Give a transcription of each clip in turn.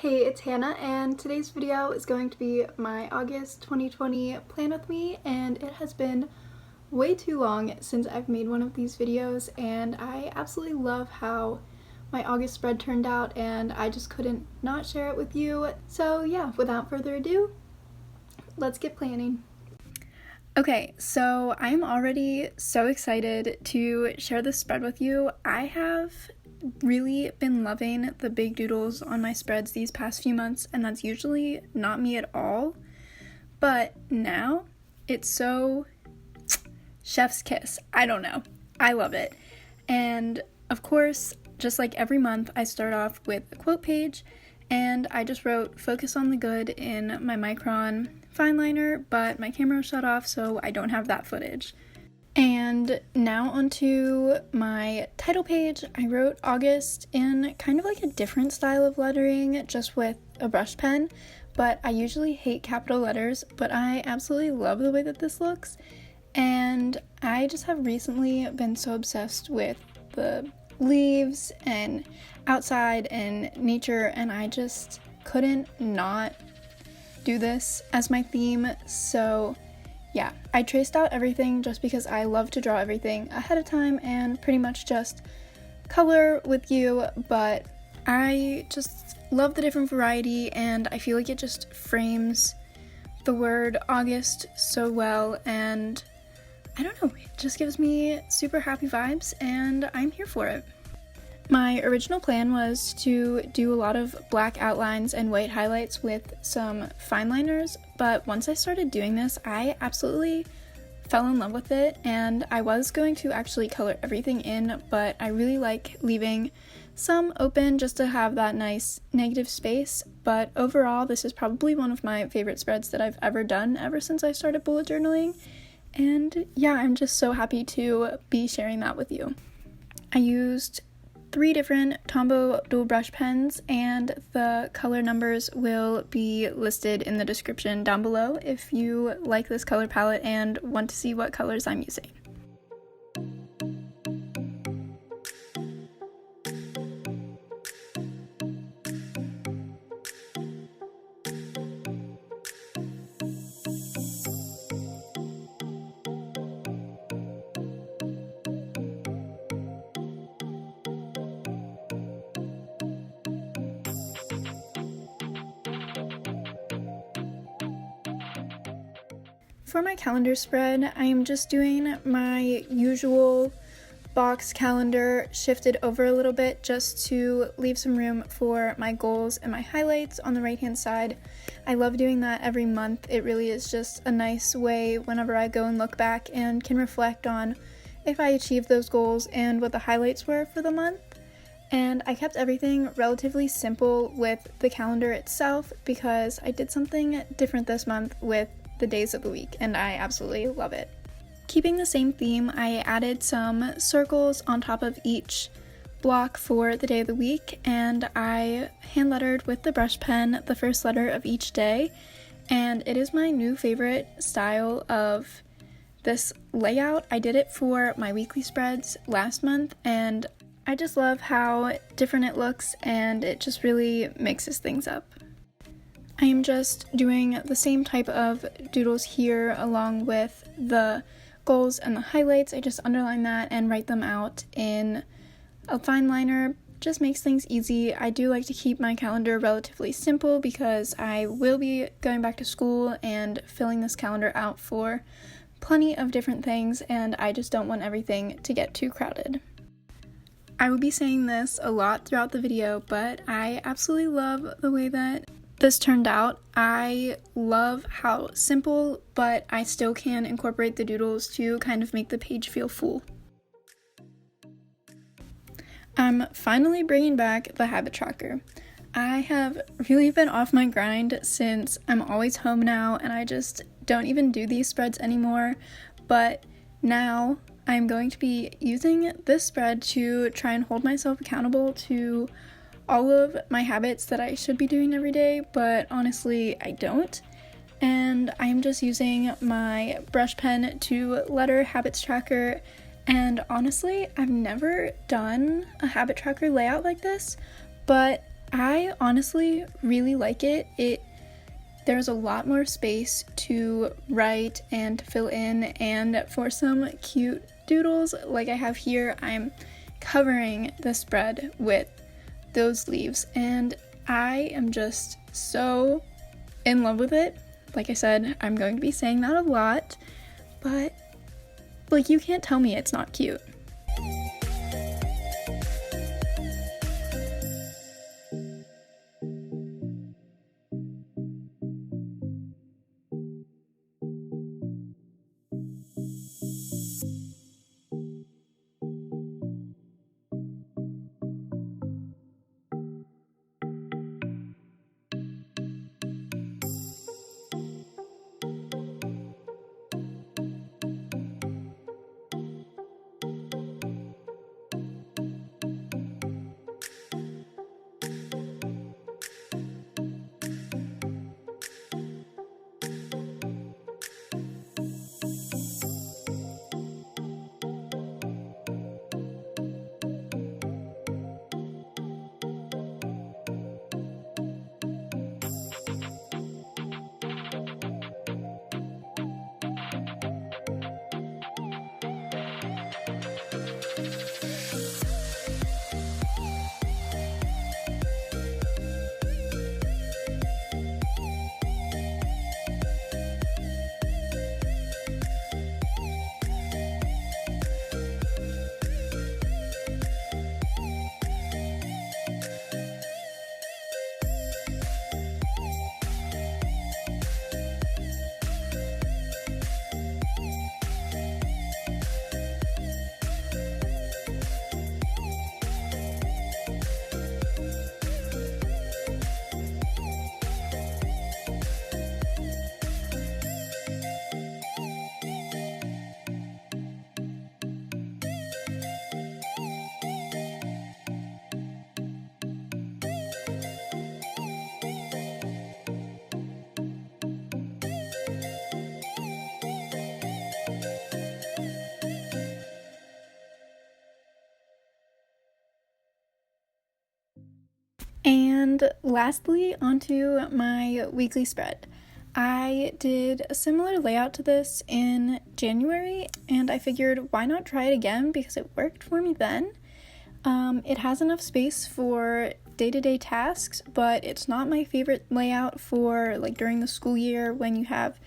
Hey, it's Hannah, and today's video is going to be my August 2020 plan with me, and it has been way too long since I've made one of these videos, and I absolutely love how my August spread turned out, and I just couldn't not share it with you. So yeah, without further ado, let's get planning. Okay, so I'm already so excited to share this spread with you. I have really been loving the big doodles on my spreads these past few months, and that's usually not me at all, but now it's so chef's kiss. I don't know. I love it. And of course, just like every month, I start off with a quote page, and I just wrote focus on the good in my Micron fine liner, but my camera was shut off, so I don't have that footage. And now onto my title page. I wrote August in kind of like a different style of lettering, just with a brush pen, but I usually hate capital letters, but I absolutely love the way that this looks. And I just have recently been so obsessed with the leaves and outside and nature, and I just couldn't not do this as my theme. So yeah, I traced out everything just because I love to draw everything ahead of time and pretty much just color with you, but I just love the different variety, and I feel like it just frames the word August so well, and I don't know, it just gives me super happy vibes, and I'm here for it. My original plan was to do a lot of black outlines and white highlights with some fine liners, but once I started doing this, I absolutely fell in love with it, and I was going to actually color everything in, but I really like leaving some open just to have that nice negative space. But overall, this is probably one of my favorite spreads that I've ever done ever since I started bullet journaling, and yeah, I'm just so happy to be sharing that with you. I used 3 different Tombow dual brush pens, and the color numbers will be listed in the description down below if you like this color palette and want to see what colors I'm using. For my calendar spread, I am just doing my usual box calendar shifted over a little bit just to leave some room for my goals and my highlights on the right hand side. I love doing that every month. It really is just a nice way whenever I go and look back and can reflect on if I achieved those goals and what the highlights were for the month. And I kept everything relatively simple with the calendar itself because I did something different this month with the days of the week, and I absolutely love it. Keeping the same theme, I added some circles on top of each block for the day of the week, and I hand lettered with the brush pen the first letter of each day, and it is my new favorite style of this layout. I did it for my weekly spreads last month, and I just love how different it looks, and it just really mixes things up. I am just doing the same type of doodles here along with the goals and the highlights. I just underline that and write them out in a fine liner. Just makes things easy. I do like to keep my calendar relatively simple because I will be going back to school and filling this calendar out for plenty of different things, and I just don't want everything to get too crowded. I will be saying this a lot throughout the video, but I absolutely love the way that this turned out. I love how simple, but I still can incorporate the doodles to kind of make the page feel full. I'm finally bringing back the habit tracker. I have really been off my grind since I'm always home now, and I just don't even do these spreads anymore, but now I'm going to be using this spread to try and hold myself accountable to all of my habits that I should be doing every day, but honestly I don't. And I'm just using my brush pen to letter habits tracker, and honestly I've never done a habit tracker layout like this, but I honestly really like it. There's a lot more space to write and to fill in, and for some cute doodles like I have here, I'm covering the spread with those leaves, and I am just so in love with it. Like I said, I'm going to be saying that a lot, but like, you can't tell me it's not cute. And lastly, onto my weekly spread. I did a similar layout to this in January, and I figured why not try it again because it worked for me then. It has enough space for day-to-day tasks, but it's not my favorite layout for like during the school year when you have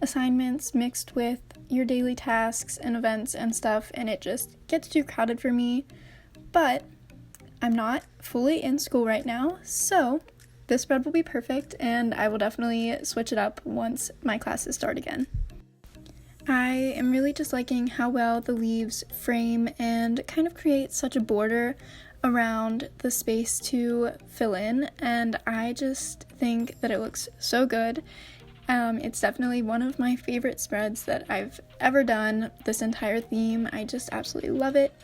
assignments mixed with your daily tasks and events and stuff, and it just gets too crowded for me. But I'm not fully in school right now, so this spread will be perfect, and I will definitely switch it up once my classes start again. I am really just liking how well the leaves frame and kind of create such a border around the space to fill in, and I just think that it looks so good. It's definitely one of my favorite spreads that I've ever done. This entire theme, I just absolutely love it.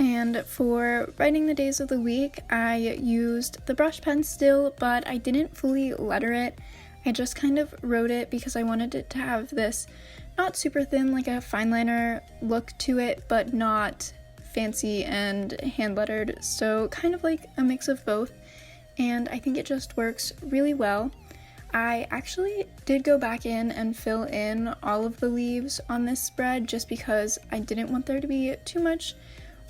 And for writing the days of the week, I used the brush pen still, but I didn't fully letter it. I just kind of wrote it because I wanted it to have this not super thin, like a fine liner look to it, but not fancy and hand lettered, so kind of like a mix of both, and I think it just works really well. I actually did go back in and fill in all of the leaves on this spread just because I didn't want there to be too much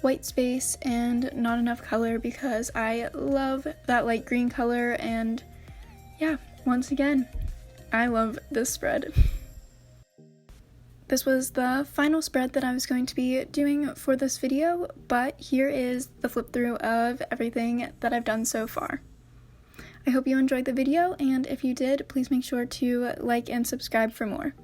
white space and not enough color, because I love that light green color, and yeah, once again, I love this spread. This was the final spread that I was going to be doing for this video, but here is the flip through of everything that I've done so far. I hope you enjoyed the video, and if you did, please make sure to like and subscribe for more.